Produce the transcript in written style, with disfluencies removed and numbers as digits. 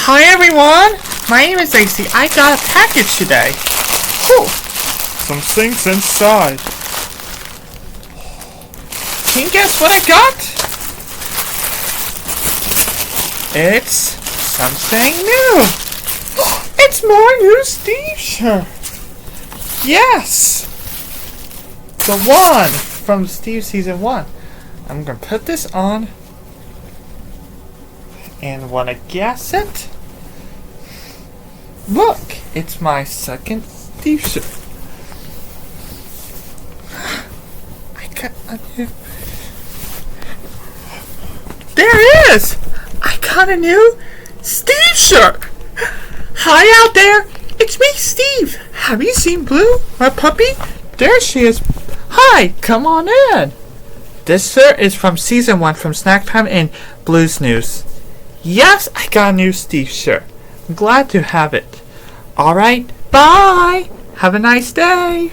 Hi everyone! My name is Lacey. I got a package today. Cool. Some things inside. Can you guess what I got? It's something new. It's more new Steve shirt. Yes! The one from Steve Season 1. I'm gonna put this on. And wanna guess it? Look! It's my second Steve shirt. I got a new... There it is! I got a new Steve shirt! Hi out there! It's me, Steve! Have you seen Blue, my puppy? There she is. Hi! Come on in! This shirt is from Season 1 from Snack Time and Blues News. Yes, I got a new Steve shirt. I'm glad to have it. Alright, bye! Have a nice day!